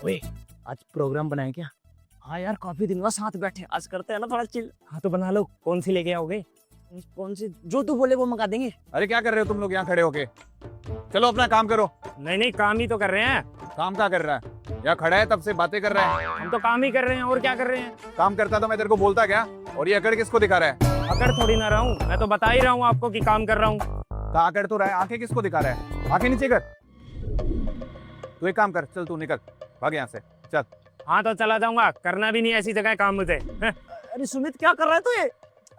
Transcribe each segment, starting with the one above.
ओए, आज प्रोग्राम बनाए क्या? हाँ यार, काफी दिन बाद साथ बैठे, आज करते हैं ना थोड़ा चिल। हाँ तो बना लो, कौन सी लेके आओगे? कौन सी जो तू बोले वो मंगा देंगे। अरे क्या कर रहे हो तुम लोग यहाँ खड़े होके? चलो अपना काम करो। नहीं नहीं, काम ही तो कर रहे हैं। काम क्या कर रहा है? यहाँ खड़ा है तब से बातें कर रहा है। हम तो काम ही कर रहे हैं, और क्या कर रहे हैं? काम करता तो मैं तेरे को बोलता क्या? और ये अकड़ किसको दिखा रहा है? अकड़ थोड़ी ना रहा हूँ, मैं तो बता ही रहा हूँ आपको कि काम कर रहा हूँ। कहा अकड़ तो रहा है, आंखें किसको दिखा रहा है? आंखें नीचे कर। तू एक काम कर, चल तू निकल, भाग यहाँ से, चल। हाँ तो चला जाऊंगा, करना भी नहीं ऐसी जगह काम मुझे। अरे सुमित, क्या कर रहा है तू? ये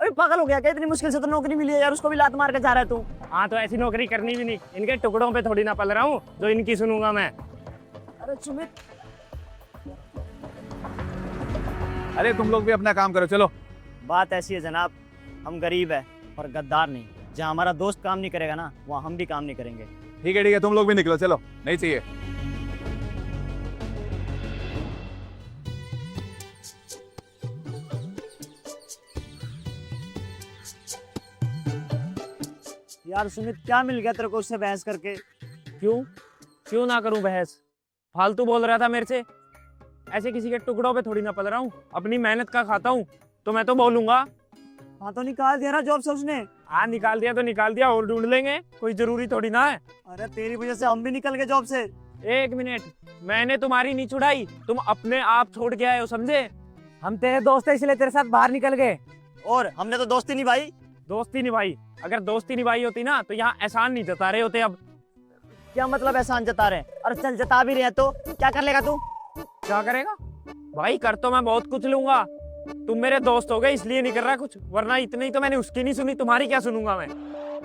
अरे पागल हो गया क्या? इतनी मुश्किल से तो नौकरी मिली है यार, उसको भी लात मार के जा रहा है तू। हाँ तो ऐसी नौकरी करनी भी नहीं, इनके टुकड़ों पे थोड़ी ना पल रहा हूँ जो इनकी सुनूंगा मैं। अरे सुमित, अरे तुम लोग भी अपना काम करो, चलो। बात ऐसी है जनाब, हम गरीब है और गद्दार नहीं। जहाँ हमारा दोस्त काम नहीं करेगा ना, वहाँ हम भी काम नहीं करेंगे। ठीक है तुम लोग भी निकलो, चलो, नहीं चाहिए। यार सुमित, क्या मिल गया तेरे को उससे बहस करके? क्यों क्यों ना करूं बहस? फालतू बोल रहा था मेरे से। ऐसे किसी के टुकड़ों पे थोड़ी ना पल रहा हूँ, अपनी मेहनत का खाता हूँ, तो मैं तो बोलूंगा। हाँ तो निकाल दिया ना जॉब से उसने। हाँ निकाल दिया तो निकाल दिया, और ढूंढ लेंगे, कोई जरूरी थोड़ी ना है। अरे तेरी वजह से हम भी निकल गए जॉब से। एक मिनट, मैंने तुम्हारी नहीं छुड़ाई, तुम अपने आप छोड़ के आए हो, समझे? हम तेरे दोस्त है इसलिए तेरे साथ बाहर निकल गए। और हमने तो दोस्ती निभाई। दोस्ती निभाई? अगर दोस्ती निभाई होती ना तो यहाँ एहसान नहीं जता रहे होते। अब क्या मतलब एहसान जता रहे हैं? और चल जता भी रहे हैं तो क्या कर लेगा तू? क्या करेगा भाई? कर तो मैं बहुत कुछ लूंगा। तुम मेरे दोस्त हो गए इसलिए नहीं कर रहा कुछ, वरना इतनी तो मैंने उसकी नहीं सुनी, तुम्हारी क्या सुनूंगा मैं?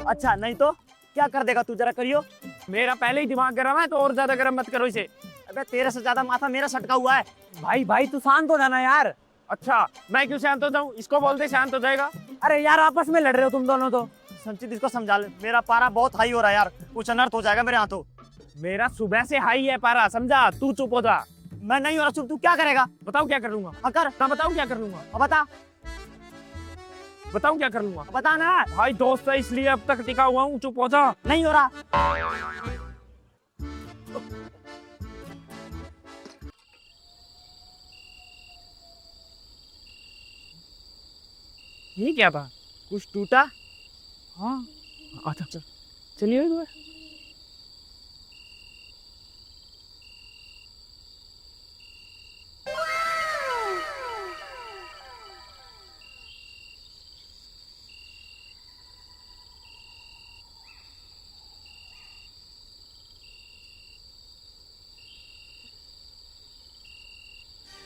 अच्छा नहीं तो क्या कर देगा तू? जरा करियो। मेरा पहले ही दिमाग गर्म है, तो और ज्यादा गर्म मत करो इसे। अबे तेरे से ज्यादा माथा मेरा सटका हुआ है। भाई भाई तू शांत हो जाना यार। अच्छा, मैं क्यों शांत हो जाऊं? इसको बोल दे, शांत हो जाएगा। अरे यार, आपस में लड़ रहे हो तुम दोनों तो। संचित, इसको समझा ले, मेरा पारा बहुत हाई हो रहा है यार, कुछ अनर्थ हो जाएगा मेरे हाथों। मेरा सुबह से हाई है पारा, समझा? तू चुप हो जा। मैं नहीं हो रहा चुप, तू क्या करेगा? बताओ क्या कर लूंगा। हाँ कर। ना बताऊं क्या कर लूंगा? अब बता। बताऊं क्या कर लूंगा? बता ना। भाई दोस्त है इसलिए अब तक टिका हुआ हूँ, चुप हो जा। नहीं हो रहा। ये क्या था? कुछ टूटा? हाँ अच्छा, चलिए एक बार।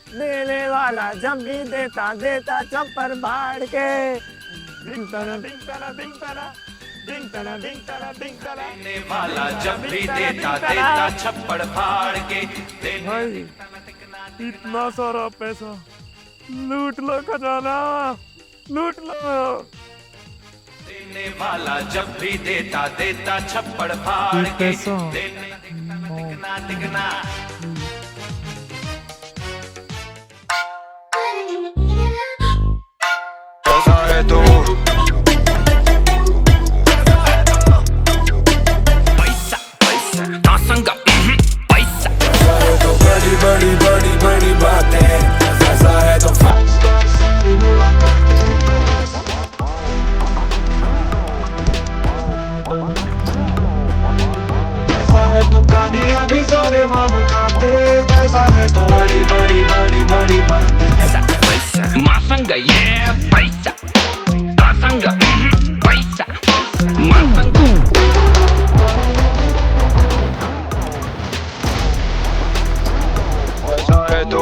देने वाला जब भी देता देता चप्पल बाढ़ के। देने वाला जब भी देता देता छप्पड़ फाड़ के। भाई इतना सारा पैसा लूट लो, खजाना लूट लो। देने वाला जब भी देता देता छप्पड़ फाड़ के। देने दिखना दिखना। कैसा है तू? पैसा पैसा तासंगा पैसा। कैसा है तो बड़ी बड़ी बड़ी बड़ी बातें। कैसा है तो गाड़ियाँ भी सारे मामू खाते। कैसा है तो बड़ी बड़ी बड़ी बड़ी बातें। पैसा पैसा मासंगा ये पैसा तासंगा पैसा मासंगा। कैसा है तू?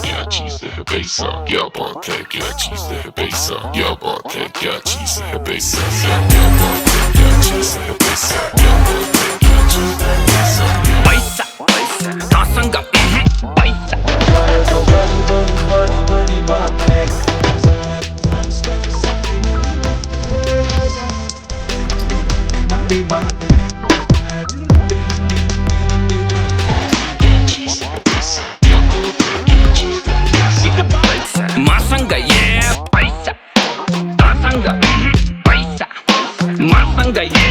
क्या चीज़ है पैसा, क्या बात है, क्या चीज़ है पैसा, क्या बात है, क्या चीज़ है पैसा, क्या बात है, क्या चीज़ है पैसा, क्या बात है, क्या चीज़ है पैसा। पैसा पैसा तासंगा पैसा। कैसा है तो बड़ी बड़ी बड़ी बड़ी बातें। बड़ी बातें। मासंगा ये पैसा तासंगा पैसा मासंगा ये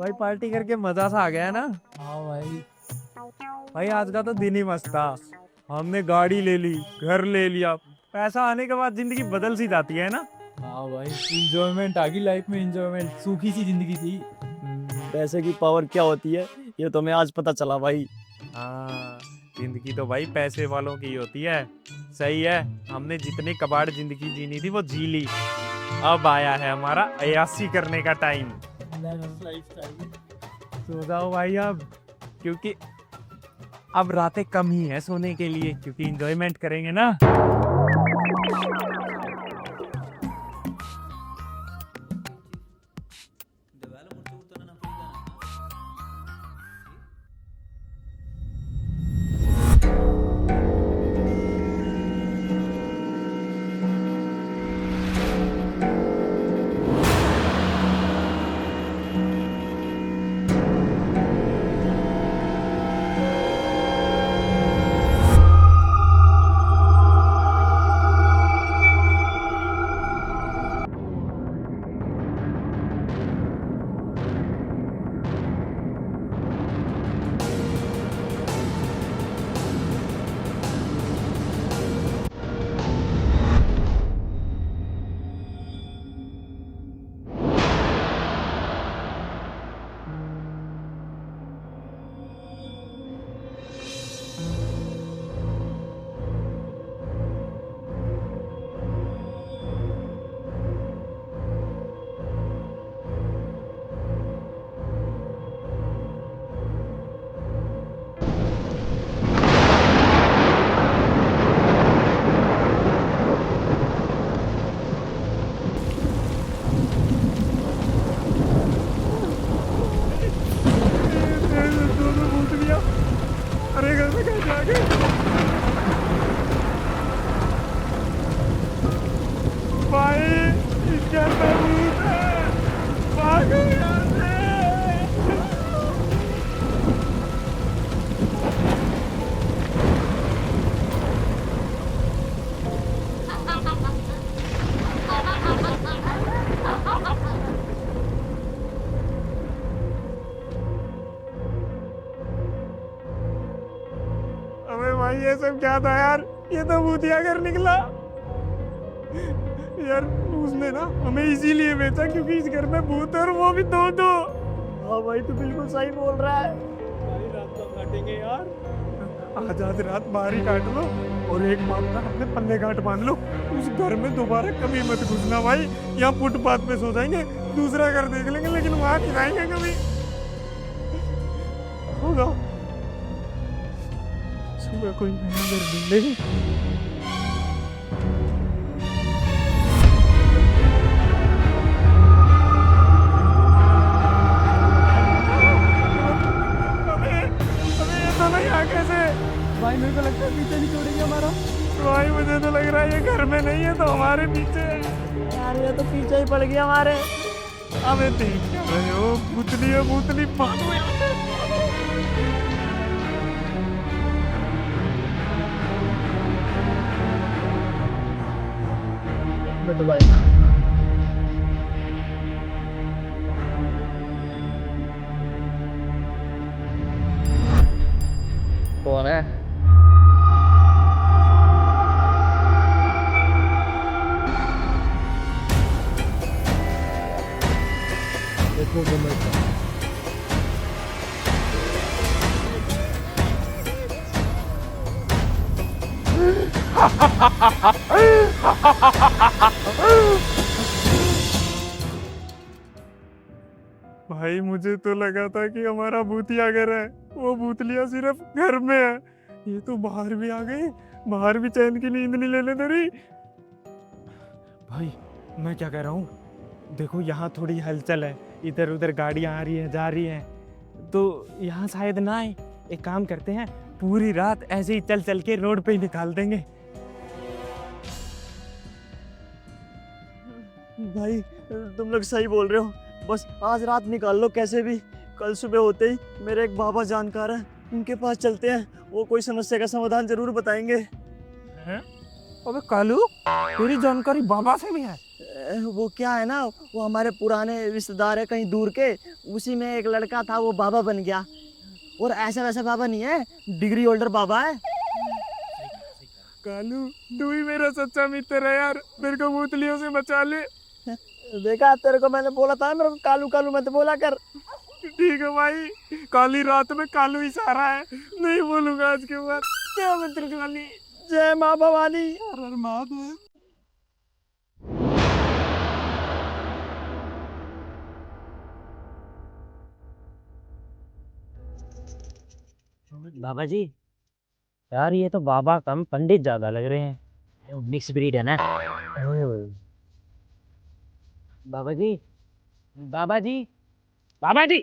भाई पार्टी करके मजा सा आ गया है ना। हाँ भाई, भाई आज का तो दिन ही मस्त था। हमने गाड़ी ले ली, घर ले लिया, पैसा आने के बाद जिंदगी बदल सी जाती है ना। हाँ भाई, इंजॉयमेंट आ गई लाइफ में, इंजॉयमेंट, सूखी सी जिंदगी थी। पैसे की पावर क्या होती है ये तो मैं आज पता चला भाई। हाँ, जिंदगी तो भाई पैसे वालों की होती है। सही है, हमने जितनी कबाड़ जिंदगी जीनी थी वो जी ली। अब आया है हमारा अयासी करने का टाइम। सो जाओ भाई अब, क्योंकि अब रातें कम ही है सोने के लिए, क्योंकि इंजॉयमेंट करेंगे ना। अरे घर में कैसे आ गए? भाई इसके अंदर भूत है, भागो यहाँ से। अबे भाई ये सब क्या था यार, ये तो भूतिया घर निकला यार। उसने ना हमें इसीलिए बेचा क्योंकि इस घर में भूत है, और वो भी दो। हाँ भाई तू बिल्कुल सही बोल रहा है। सारी रात तो काटेंगे यार। आज रात बाहर ही काट लो, और एक बात का अपने पन्ने गांठ बांध लो, उस घर में दोबारा कभी मत घुसना भाई। यहाँ फुटपाथ पे सो जाएंगे, दूसरा घर देख लेंगे, लेकिन वहां नहीं जाएंगे कभी। होगा सुबह कोई नया घर ढूंढेंगे। भाई मेरे को लगता है पीछे नहीं छोड़ेंगे हमारा। भाई मुझे तो लग रहा है ये घर में नहीं है तो हमारे पीछे है। यार ये तो पीछे ही पड़ गया हमारे। अबे देख क्या रहे हो, भूतली है भूतली, भागो यहाँ से। तो भाई कौन है? देखो भाई मुझे तो लगा था कि हमारा भूतिया घर है, वो भूतलिया सिर्फ घर में है। ये तो बाहर भी आ गई, बाहर भी चैन की नींद नहीं लेने दे रही। भाई मैं क्या कह रहा हूँ, देखो यहाँ थोड़ी हलचल है, इधर उधर गाड़ियाँ आ रही हैं जा रही हैं, तो यहाँ शायद ना आए। एक काम करते हैं, पूरी रात ऐसे ही चल चल के रोड पे ही निकाल देंगे। भाई तुम लोग सही बोल रहे हो, बस आज रात निकाल लो कैसे भी। कल सुबह होते ही मेरे एक बाबा जानकार है, उनके पास चलते हैं, वो कोई समस्या का समाधान जरूर बताएंगे। अबे कालू, तेरी जानकारी बाबा से भी है? वो क्या है ना, वो हमारे पुराने रिश्तेदार है कहीं दूर के, उसी में एक लड़का था, वो बाबा बन गया। और ऐसा वैसा बाबा नहीं है, डिग्री होल्डर बाबा है। कालू तू ही मेरा सच्चा मित्र है यार, मेरे को भूतलियों से बचा ले। देखा, तेरे को मैंने बोला था मेरे को कालू कालू मत बोला कर। ठीक है भाई, काली रात में कालू ही सारा है, नहीं बोलूंगा आज के बाद। क्या मित्र काली। जय माँ भवानी। हर हर महादेव। बाबा जी यार, ये तो बाबा कम पंडित ज्यादा लग रहे हैं, मिक्स ब्रीड है ना। बाबा जी, बाबा जी, बाबा जी,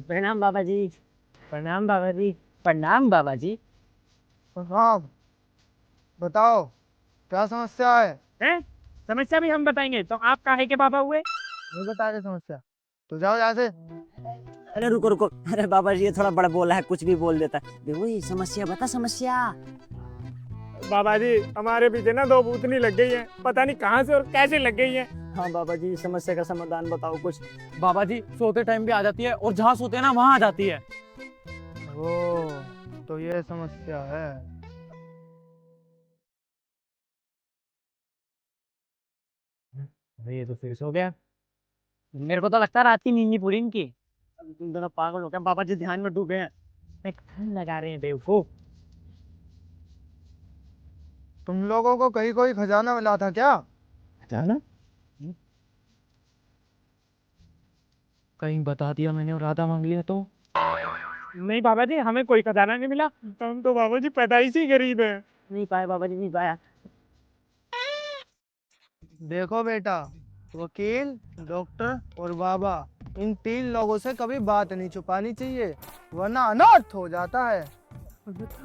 प्रणाम बाबा जी, प्रणाम बाबा जी, प्रणाम बाबा जी। हाँ, बताओ क्या समस्या है? हैं? समस्या भी हम बताएंगे तो आप काहे के बाबा हुए? नहीं बता रहे समस्या तो जाओ यहाँ से। अरे रुको रुको, अरे बाबा जी ये थोड़ा बड़ा बोला है, कुछ भी बोल देता है। वही समस्या बता, समस्या। बाबा जी हमारे पीछे ना 2 भूतनी लग गई है, पता नहीं कहाँ से और कैसे लग गई है। हाँ बाबा जी, समस्या का समाधान बताओ कुछ। बाबा जी सोते टाइम भी आ जाती है और जहाँ सोते हैं ना वहाँ आ जाती है। ओ, तो ये समस्या है। ये तो फिर सो गया। मेरे को तो लगता है रात की नींद नहीं पूरी इनकी। तुम दोनों पागल हो गए, बाबा जी ध्यान में डूबे हैं। लगा रहे हैं बेवकूफ। तुम लोगों को कहीं कोई खजाना मिला था क्या? खजाना? कहीं बता दिया मैंने और आधा मांग लिया तो? नहीं बाबा जी, हमें कोई खजाना नहीं मिला, हम तो बाबा जी पैदाइश ही गरीब है। नहीं पाया बाबा जी, नहीं पाया। देखो बेटा, वकील, डॉक्टर और बाबा, इन 3 लोगों से कभी बात नहीं छुपानी चाहिए, वरना अनर्थ हो जाता है।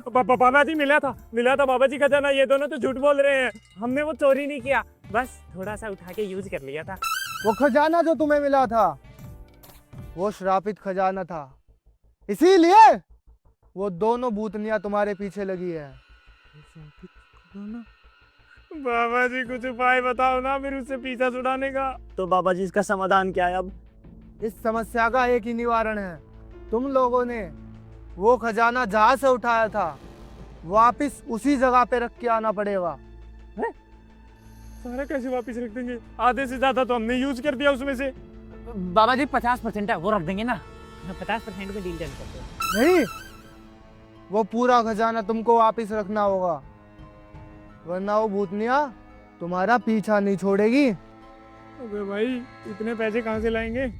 बाबा जी मिला था बाबा जी खजाना। ये दोनों तो झूठ बोल रहे हैं, हमने वो चोरी नहीं किया, बस थोड़ा सा उठा के यूज कर लिया था। वो खजाना जो तुम्हें मिला था वो श्रापित खजाना था, इसीलिए वो दोनों भूतनियां तुम्हारे पीछे लगी है। बाबा जी कुछ उपाय बताओ ना फिर उससे पीछा छुड़ाने का। तो बाबा जी इसका समाधान क्या है अब? इस समस्या का एक ही निवारण है, तुम लोगों ने वो खजाना जहाँ से उठाया था वापिस उसी जगह पे रख के आना पड़ेगा। सारा कैसे वापस रख देंगे? आधे से ज्यादा तो हमने यूज कर दिया उसमें से। बाबा जी 50% है, वो रख देंगे ना। 50% में डील डन करते हैं। नहीं, वो पूरा खजाना तुमको वापिस रखना होगा, वरना वो भूतनिया तुम्हारा पीछा नहीं छोड़ेगी। अबे भाई इतने पैसे कहाँ से लाएंगे?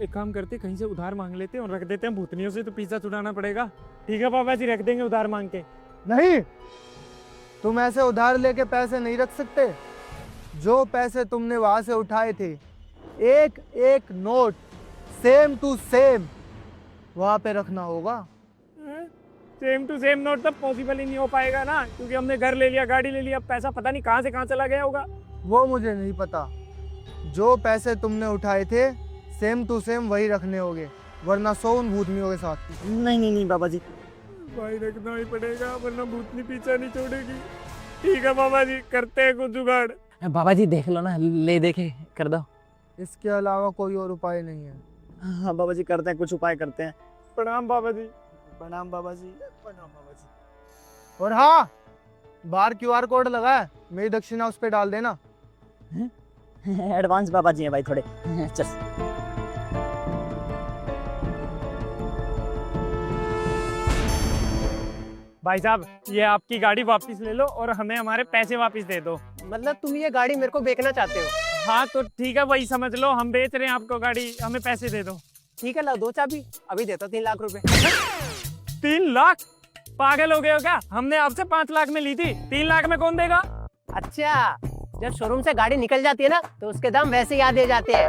एक काम करते, कहीं से उधार मांग लेते और रख देते हैं, भूतनियों से तो पीछा छुड़ाना पड़ेगा। ठीक है बाबा जी, रख देंगे उधार मांग के। नहीं, तुम ऐसे उधार लेके पैसे नहीं रख सकते। जो पैसे तुमने वहां से उठाए थे, एक एक नोट सेम टू सेम वहां पे रखना होगा। सेम टू सेम नोट तो पॉसिबल ही नहीं हो पाएगा ना, क्योंकि हमने घर ले लिया, गाड़ी ले लिया, पैसा पता नहीं कहाँ से कहाँ चला गया होगा। वो मुझे नहीं पता, जो पैसे तुमने उठाए थे सेम टू सेम वही रखने होंगे, वरना 100 उन भूतनियों के साथ। नहीं नहीं नहीं बाबा जी, भाई रखना ही पड़ेगा, वरना भूतनी पीछा नहीं छोड़ेगी। ठीक है बाबा जी, करते हैं कुछ जुगाड़। बाबा जी देख लो ना, ले देखे कर दो। इसके अलावा कोई और उपाय नहीं है। हाँ बाबा जी, करते हैं, कुछ उपाय करते हैं। प्रणाम बाबा जी। प्रणाम बाबा जी, प्रणाम बाबा जी। और हाँ, बाहर QR कोड लगा है, मेरी दक्षिणा उस पे डाल देना। एडवांस बाबा जी हैं भाई थोड़े। चल भाई साहब, ये आपकी गाड़ी वापस ले लो और हमें हमारे पैसे वापस दे दो। मतलब तुम ये गाड़ी मेरे को बेचना चाहते हो? हाँ तो ठीक है, वही समझ लो, हम बेच रहे हैं आपको गाड़ी, हमें पैसे दे दो। ठीक है, ला दो चाबी, अभी देता 3 लाख रुपए। 3 लाख? पागल हो गए हो क्या? हमने आपसे 5 लाख में ली थी, 3 लाख में कौन देगा? अच्छा, जब शोरूम से गाड़ी निकल जाती है ना तो उसके दाम वैसे ही याद दे जाते हैं,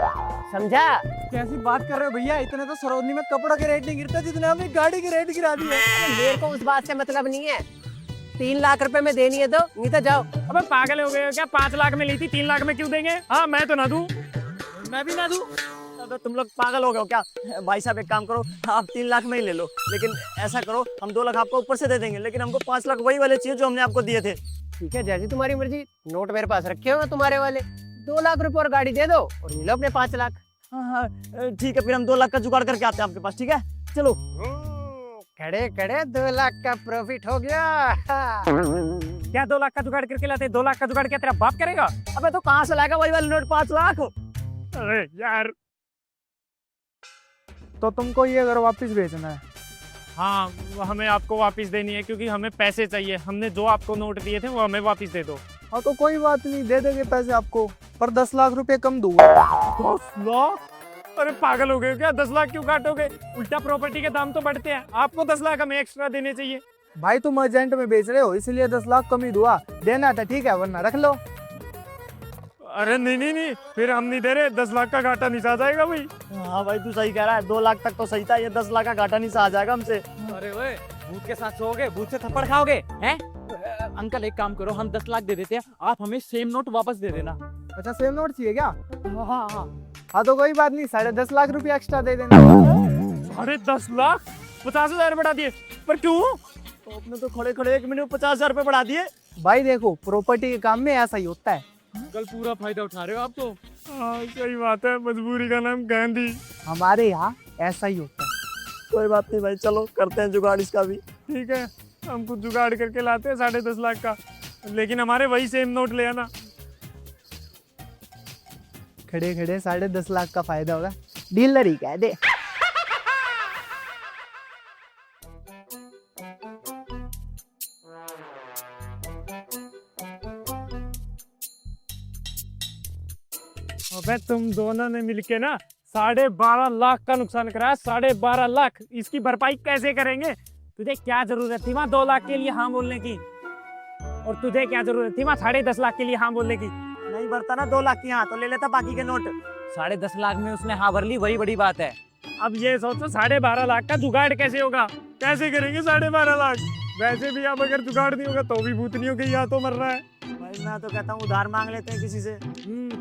समझा? कैसी बात कर रहे हो भैया, इतने तो सरोजनी में कपड़ा के रेट नहीं गिरता जितने हमने गाड़ी के रेट गिरा दिए। मेरे को उस बात से मतलब नहीं है, 3 लाख रुपए में देनी है तो नहीं तो जाओ। अबे पागल हो गए हो क्या? 5 लाख में ली थी, 3 लाख में क्यों देंगे? हाँ मैं तो ना दूं। मैं भी ना दूं? तो तुम लोग पागल हो गए हो क्या? भाई साहब एक काम करो, आप 3 लाख में ही ले लो, लेकिन ऐसा करो हम 2 लाख आपको ऊपर से दे देंगे, लेकिन हमको 5 लाख वही वाले चाहिए जो हमने आपको दिए थे। ठीक है, जैसी तुम्हारी मर्जी। नोट मेरे पास रखे हो तुम्हारे वाले। 2 लाख रुपए और गाड़ी दे दो और ले लो अपने 5 लाख। हाँ हाँ ठीक है, फिर हम 2 लाख का जुगाड़ करके आते हैं आपके पास, ठीक है? चलो। खड़े खड़े 2 लाख का प्रॉफिट हो गया। क्या 2 लाख का जुगाड़ करके लाते? 2 लाख का जुगाड़ क्या तेरा बाप करेगा? अबे तो कहाँ से लाएगा वही वाले नोट 5 लाख? अरे यार। तो तुमको ये घर वापस भेजना है? हाँ, वो हमें आपको वापस देनी है क्योंकि हमें पैसे चाहिए। हमने जो आपको नोट दिए थे वो हमें वापस दे दो। हाँ तो कोई बात नहीं, दे देंगे पैसे आपको, पर 10 लाख रुपए कम दूंगा। 10 लाख? अरे पागल हो गए क्या? 10 लाख क्यों काटोगे? उल्टा प्रॉपर्टी के दाम तो बढ़ते हैं। आपको 10 लाख हमें एक्स्ट्रा देने चाहिए। भाई तुम अर्जेंट में बेच रहे हो इसलिए 10 लाख कम ही दूंगा। देना था ठीक है, वरना रख लो। अरे नहीं नहीं नहीं, फिर हम नहीं दे रहे। 10 लाख का घाटा नहीं आ जाएगा भाई। हाँ भाई तू सही कह रहा है, 2 लाख तक तो सही था, ये 10 लाख का घाटा नहीं सा आ जाएगा हमसे। अरे ओए, भूत के साथ सोओगे? भूत से थप्पड़ खाओगे? हैं? अंकल एक काम करो, हम 10 लाख दे देते हैं, आप हमें सेम नोट वापस दे देना। अच्छा सेम नोट चाहिए क्या? हाँ। हाँ तो कोई बात नहीं, 10.5 लाख रुपए एक्स्ट्रा दे देना। अरे 10 लाख 50,000 बढ़ा दिए, पर क्यों? तो अपने तो खड़े खड़े 1 मिनट में 50,000 रुपए बढ़ा दिए। भाई देखो, प्रॉपर्टी के काम में ऐसा ही होता है। अंकल पूरा फायदा उठा रहे हो आप तो। हाँ सही बात है, मजबूरी का नाम गांधी। हमारे यहाँ ऐसा ही होता है। कोई बात नहीं भाई, चलो करते हैं जुगाड़ इसका भी। ठीक है, हम कुछ जुगाड़ करके लाते हैं 10.5 लाख का, लेकिन हमारे वही सेम नोट ले आना। खड़े खड़े 10.5 लाख का फायदा होगा, डीलर ही कह दे। अबे तुम दोनों ने मिलके ना 12.5 लाख का नुकसान कराया। 12.5 लाख, इसकी भरपाई कैसे करेंगे? तुझे क्या जरूरत थी वहाँ 2 लाख के लिए हाँ बोलने की? और तुझे क्या जरूरत थी वहाँ 10.5 लाख के लिए हाँ बोलने की? नहीं भरता ना 2 लाख की हाँ तो ले लेता बाकी के नोट। 10.5 लाख में उसने हाँ भर ली, वही बड़ी बात है। अब ये सोचो 12.5 लाख का जुगाड़ कैसे होगा? कैसे करेंगे 12.5 लाख? वैसे भी अब अगर जुगाड़ नहीं होगा तो भी भूतनियों के यहाँ तो मर रहा है। भाई मैं तो कहता हूँ उधार मांग लेते हैं किसी से।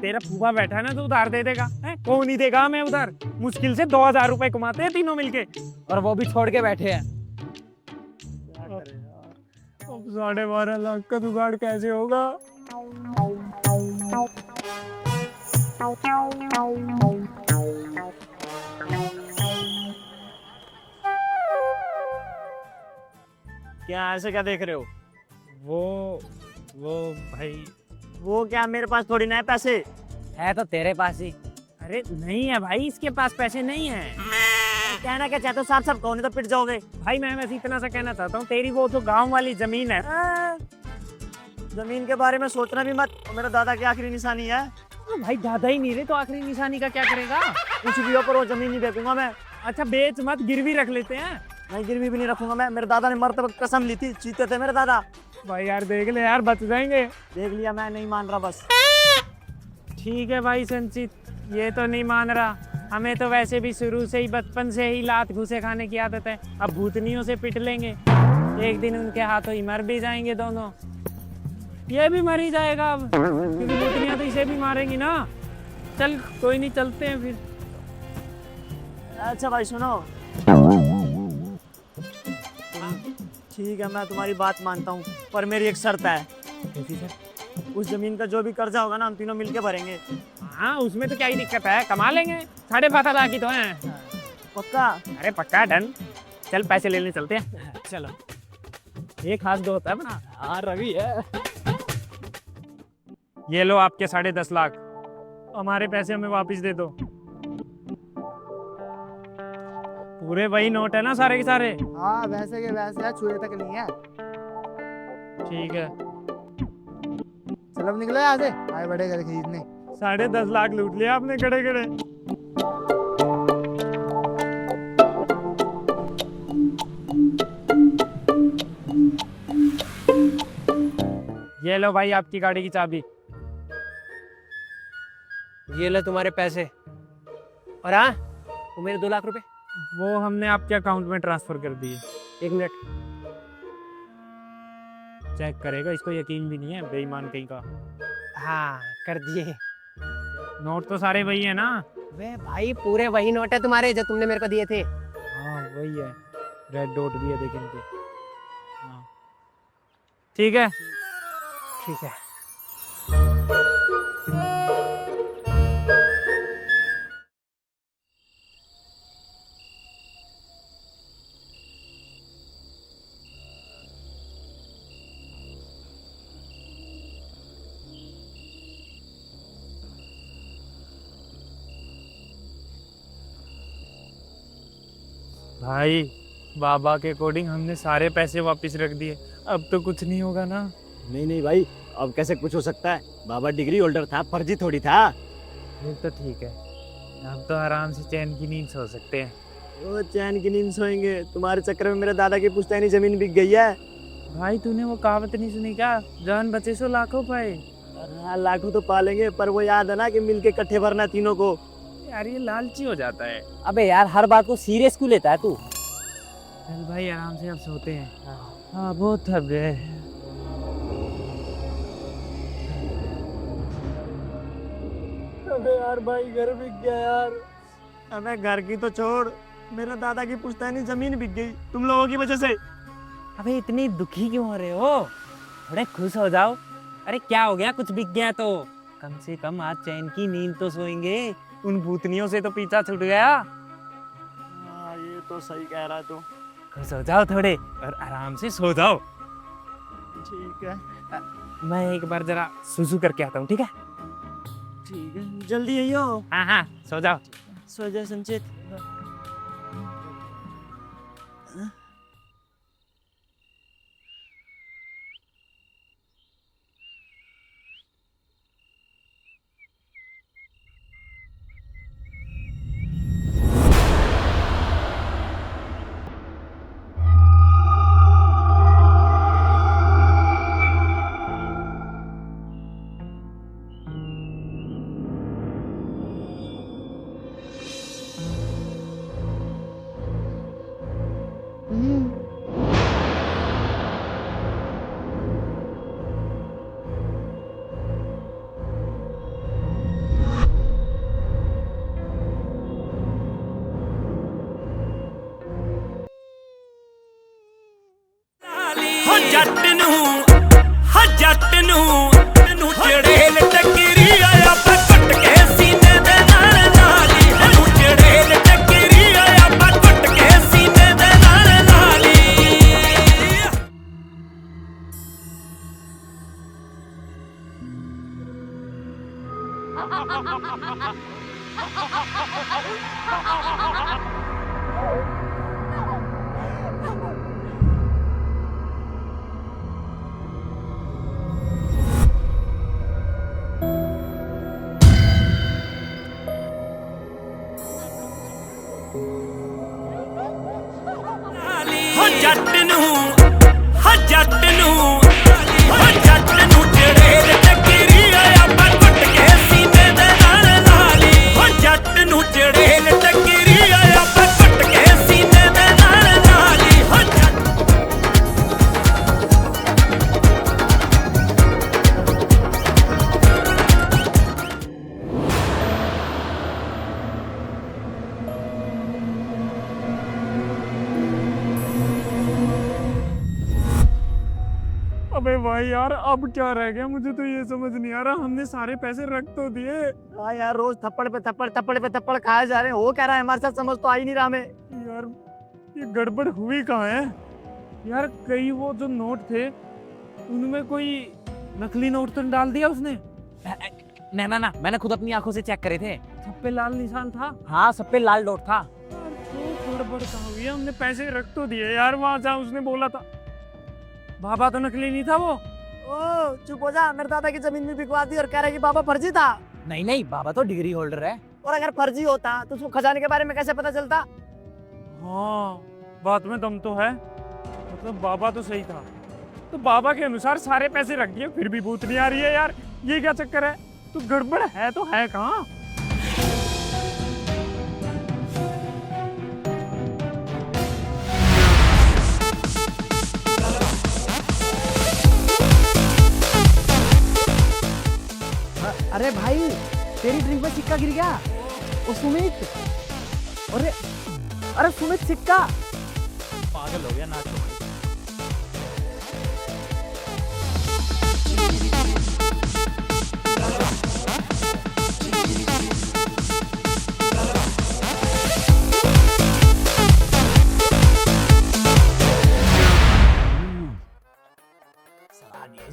तेरा फूफा बैठा है ना तो उधार दे देगा। कौन नहीं देगा हमें उधार? मुश्किल से 2,000 रुपए कमाते हैं तीनों मिलके, और वो भी छोड़ के बैठे हैं। अब 12.5 लाख का जुगाड़ कैसे होगा? क्या ऐसे क्या देख रहे हो? वो भाई, वो क्या, मेरे पास थोड़ी ना है पैसे। है तो तेरे पास ही। अरे नहीं है भाई, इसके पास पैसे नहीं है। कहना क्या चाहते हो? साफ साफ कहो नहीं तो पिट जाओगे। भाई मैं वैसे इतना सा कहना चाहता हूँ, तेरी वो जो गांव वाली जमीन है, जमीन के बारे में सोचना भी मत, वो मेरा दादा की आखिरी निशानी है। भाई दादा ही नहीं रहे तो आखिरी निशानी का क्या करेगा? कुछ भी हो पर वो जमीन नहीं बेचूंगा मैं। अच्छा बेच मत, गिरवी रख लेते हैं। नहीं गिरवी भी नहीं रखूंगा मैं, मेरे दादा ने मरते वक्त कसम ली थी, चीते थे मेरे दादा। भाई यार देख ले यार, बच जाएंगे। देख लिया, मैं नहीं मान रहा बस। ठीक है भाई संचित, ये तो नहीं मान रहा। हमें तो वैसे भी शुरू से ही बचपन से ही लात घुसे खाने की आदत है। अब भूतनियों से पिट लेंगे, एक दिन उनके हाथों ही मर भी जाएंगे दोनों। ये भी मर ही जाएगा अब, क्योंकि भूतनियां तो इसे भी मारेंगी ना। चल कोई नहीं, चलते हैं फिर। अच्छा भाई सुनो, ठीक है मैं तुम्हारी बात मानता हूँ, पर मेरी एक शर्त है। कैसी सर? उस जमीन का जो भी कर्जा होगा ना हम तीनों मिलके भरेंगे। हाँ उसमें तो क्या ही दिक्कत है, कमा लेंगे। 12.5 लाख की तो है। पक्का? अरे पक्का, डन। चल पैसे लेने चलते हैं। चलो। एक खास दोस्त है अपना। हाँ रवि है। ये लो आपके 10.5 लाख, हमारे पैसे हमें वापस दे दो। पूरे वही नोट है ना सारे के सारे? हाँ वैसे के वैसे है, छुए तक नहीं है। ठीक है, चलो अब निकलो यहाँ से, आए बड़े घर खरीदने। 10.5 लाख लूट लिया आपने खड़े खड़े। ये लो भाई आपकी गाड़ी की चाबी। ये लो तुम्हारे पैसे। और हाँ, वो मेरे 2 लाख रुपए। वो हमने आपके अकाउंट में ट्रांसफर कर दिए। 1 मिनट। चेक करेगा, इसको यकीन भी नहीं है, बेईमान कहीं का। हाँ कर दिए। नोट तो सारे वही है ना? वे भाई पूरे वही नोट है तुम्हारे जो तुमने मेरे को दिए थे। हाँ वही है, रेड डॉट भी है देखें इनके। हाँ ठीक है, ठीक है। भाई बाबा के अकॉर्डिंग हमने सारे पैसे वापस रख दिए, अब तो कुछ नहीं होगा ना? नहीं नहीं भाई, अब कैसे कुछ हो सकता है? बाबा डिग्री होल्डर था, फर्जी थोड़ी था। ये तो ठीक है, अब तो आराम से चैन की नींद सो सकते हैं। वो चैन की नींद सोएंगे, तुम्हारे चक्कर में मेरे दादा की पुश्तैनी जमीन बिक गई है। भाई तूने वो कहावत नहीं सुनी क्या, जान बचे सो लाखों पाए? हाँ, लाखों तो पालेंगे, पर वो याद है ना कि मिलके इकट्ठे भरना तीनों को। यार ये लालची हो जाता है। अबे यार हर बात को सीरियस क्यों लेता है तू? चल भाई आराम से अब सोते हैं। हाँ बहुत थक गए। अबे यार भाई घर बिक गया यार। अबे घर की तो छोड़, मेरे दादा की पुश्तैनी जमीन बिक गई तुम लोगों की वजह से। अबे इतनी दुखी क्यों हो रहे हो? थोड़े खुश हो जाओ। अरे क्या हो गया, कुछ बिक गया तो कम से कम आज चैन की नींद तो सोएंगे। उन भूतनियों से तो पीछा छूट गया। हाँ ये तो सही कह रहा तू। खुश हो जाओ थोड़े और आराम से सो जाओ। ठीक है मैं एक बार जरा सुसु करके आता हूँ, ठीक है? ठीक है, जल्दी आइयो। हाँ हाँ सो जाओ। सो जा संचित। ਜੱਟ ਨੂੰ ਚੜੇਲ ਟੱਕਰੀ ਆਇਆ ਪੱਟ ਕੇ ਸੀਨੇ ਦੇ ਨਾਲ ਨਾਲੀ ਨੂੰ ਚੜੇਲ ਟੱਕਰੀ ਆਇਆ ਪੱਟ ਕੇ ਸੀਨੇ ਦੇ ਨਾਲ ਨਾਲੀ ਜੱਟ ਨੂੰ ਚੜੇਲ ਟੱਕਰੀ ਆਇਆ ਪੱਟ ਕੇ ਸੀਨੇ ਦੇ ਨਾਲ ਨਾਲੀ ਜੱਟ ਨੂੰ ਚੜੇਲ ਟੱਕਰੀ ਆਇਆ ਪੱਟ ਕੇ ਸੀਨੇ ਦੇ ਨਾਲ ਨਾਲੀ अबे भाई यार अब क्या रह गया, मुझे तो ये समझ नहीं आ रहा। हमने सारे पैसे रख तो दिए। हाँ यार, रोज थप्पड़ पे थप्पड़ खाए जा रहे हैं। हो क्या रहा है हमारे साथ, समझ तो आ ही नहीं रहा हमें। यार ये गड़बड़ हुई कहाँ है यार? कई वो जो नोट थे उनमें कोई नकली नोट तो डाल दिया उसने? ना मैंने खुद अपनी आंखों से चेक करे थे। सब पे लाल निशान था। हाँ सब पे लाल डॉट था। तो गड़बड़ कहाँ हुई है? हमने पैसे रख तो दिए यार वहाँ जहाँ उसने बोला था। बाबा तो नकली नहीं था वो। ओ चुप हो जा, मेरे दादा की जमीन भी बिकवा दी और कह रहा है कि बाबा फर्जी था। नहीं बाबा तो डिग्री होल्डर है। और अगर फर्जी होता तो उसको खजाने के बारे में कैसे पता चलता? हाँ बात में दम तो है, मतलब बाबा तो सही था। तो बाबा के अनुसार सारे पैसे रख दिए, फिर भी भूत नहीं आ रही है यार। ये क्या चक्कर है? तो गड़बड़ है तो है कहाँ? अरे भाई, तेरी ड्रिंक में सिक्का गिर गया। ओ सुमित, अरे सुमित सिक्का। पागल हो गया नाच।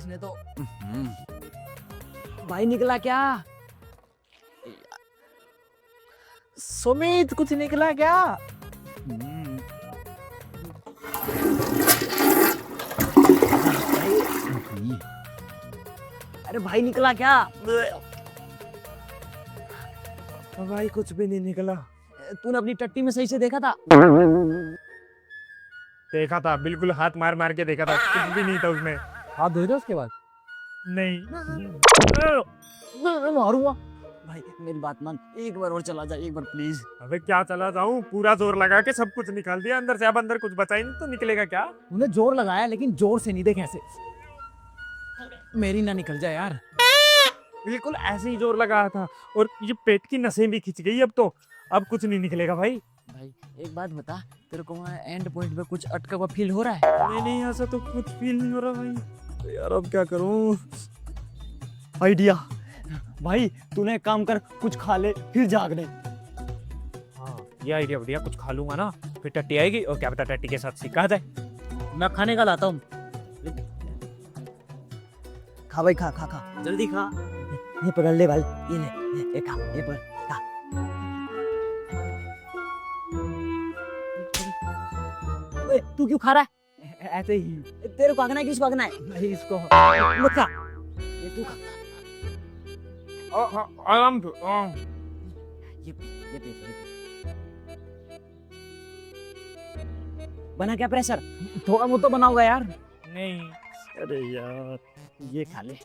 इसने तो। भाई निकला क्या? सुमित कुछ निकला क्या? अरे भाई निकला क्या? भाई कुछ भी नहीं निकला। तूने अपनी टट्टी में सही से देखा था? देखा था, बिल्कुल हाथ मार मार के देखा था, कुछ भी नहीं था उसमें। हाथ धोए थे उसके बाद? नहीं। मारूंगा भाई, मेरी बात मान, एक बार और चला जा, एक बार प्लीज। अबे क्या चला जाऊं, पूरा जोर लगा के सब कुछ निकाल दिया अंदर से, अब अंदर कुछ बचा ही नहीं तो निकलेगा क्या? तूने जोर लगाया लेकिन जोर से नहीं, देख ऐसे। मेरी ना निकल जाए यार। बिल्कुल ऐसे ही जोर लगाया था और ये पेट की नसें भी खिंच गई, अब तो अब कुछ नहीं निकलेगा भाई। भाई एक बात बता, तेरे को वहाँ एंड पॉइंट पे कुछ अटका हुआ फील हो रहा है? नहीं ऐसा तो कुछ फील नहीं हो रहा भाई। तो यार अब क्या करूं? आइडिया भाई, तूने एक काम कर, कुछ खा ले फिर जागने। हाँ ये आइडिया बढ़िया, कुछ खा लूंगा ना फिर टट्टी आएगी और क्या पता टट्टी के साथ सिक्का आ जाए। मैं खाने का लाता हूँ। खा भाई, खा खा खा, जल्दी खा। ये पकड़ ले भाई, ये ले, ये खा, ये पकड़ खा। ओए, तू क्यों खा रहा है? ऐसे ही तेरे को आगना है कि इसको आगना है? भाई इसको मत खा, ये तू खा। आराम ये पी, ये पी, ये पी। बना क्या प्रेशर? थोड़ा बहुत तो बना होगा यार। नहीं। अरे यार ये खा ले,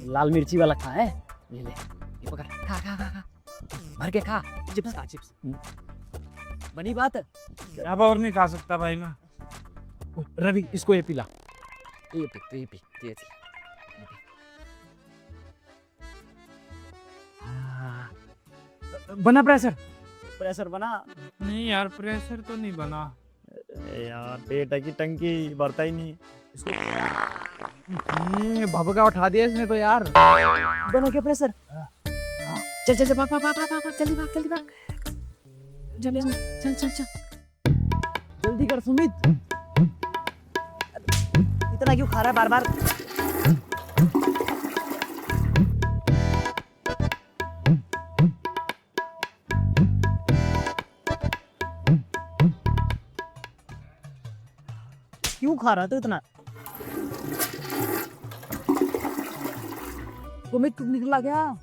लाल मिर्ची वाला खा है, ये ले, ये पकड़, खा खा खा खा, भर के खा, चिप्स खा, चिप्स। बनी बात? अब और नहीं खा सकता भाई मैं। रवि इसको ये पिला। ये पी, तो ये पी, ये पी। बना प्रेशर? प्रेशर बना? नहीं यार प्रेशर तो नहीं बना। अरे यार पेट है की टंकी भरता ही नहीं। भभका उठा दिया इसने तो यार। बना क्या प्रेशर? चल चल चल, भाग भाग भाग भाग भाग, जल्दी भाग, जल्दी भाग, जल्दी चल चल चल, जल्दी कर सुमित। इतना क्यों खा रहा है बार बार? क्यों खा रहा था इतना? सुमित कुछ निकला क्या?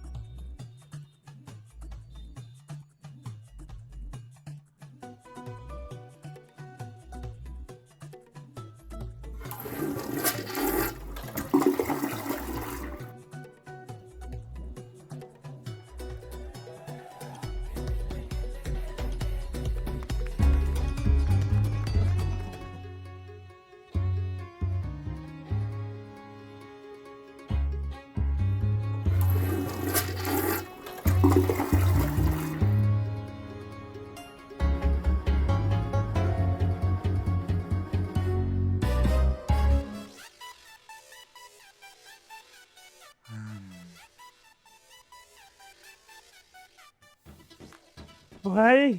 भाई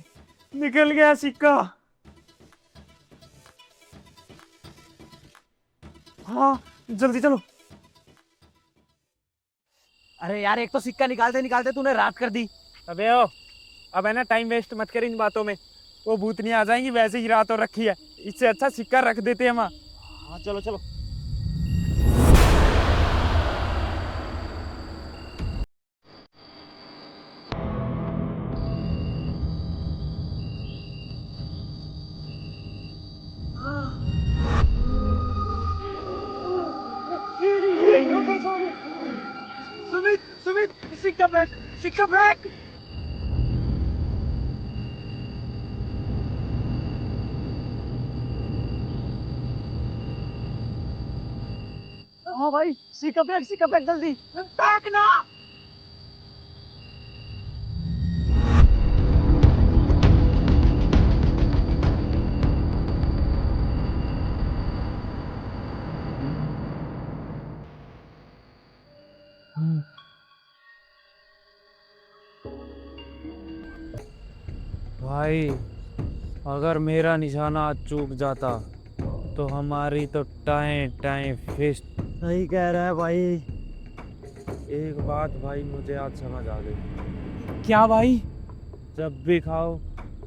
निकल गया सिक्का। हाँ जल्दी चलो। अरे यार एक तो सिक्का निकालते निकालते तूने रात कर दी। अबे ओ, अब है ना टाइम वेस्ट मत कर इन बातों में, वो भूतनियाँ आ जाएंगी, वैसे ही रात और रखी है, इससे अच्छा सिक्का रख देते हैं वहाँ। हाँ चलो चलो। सुमित सिक्का बैक, सिक्का बैक। हाँ भाई सिक्का बैक जल्दी बैक ना। भाई अगर मेरा निशाना चूक जाता तो हमारी तो टाइम टाइम फिस्ट सही कह रहा है भाई। एक बात भाई मुझे आज समझ आ गई, क्या भाई? जब भी खाओ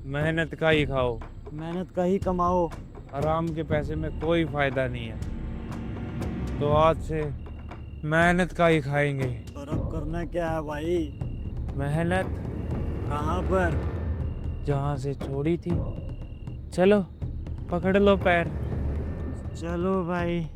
मेहनत का ही खाओ, मेहनत का ही कमाओ। आराम के पैसे में कोई फायदा नहीं है। तो आज से मेहनत का ही खाएंगे। और अब करना क्या है भाई? मेहनत कहाँ पर? जहाँ से छोड़ी थी। चलो पकड़ लो पैर। चलो भाई।